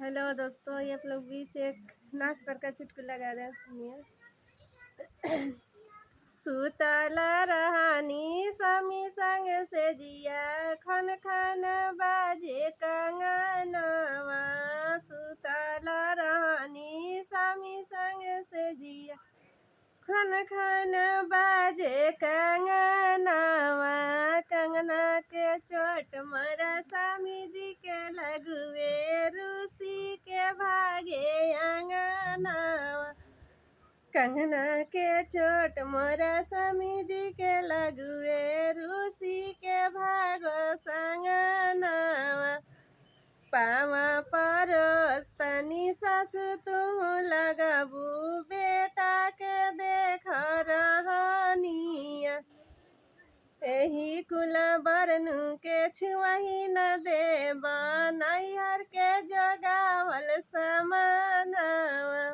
Hello दोस्तों, ये आप लोग बीच एक नाच पर का चुटकुला गा रहे हैं, सुनिए। सुतल रहनी समी संग से जिया, खन खन बाजे कंगनवा। सुतल रहनी समी संग से जिया, खन खन बाजे कंगनवा। कंगना के चोट मरा स्वामी जी के लगुए, रूसी के भागे अंगनावा। कंगना के चोट मोरा स्वामी जी के लगुए, रूसी के भागो संगनावा। पावा परोस तनी सासु तुम लगबू, बेटा के देख रहनिया। एही कुल बरनु के छुआही न देबा, नैहर के जोगावल समानवा।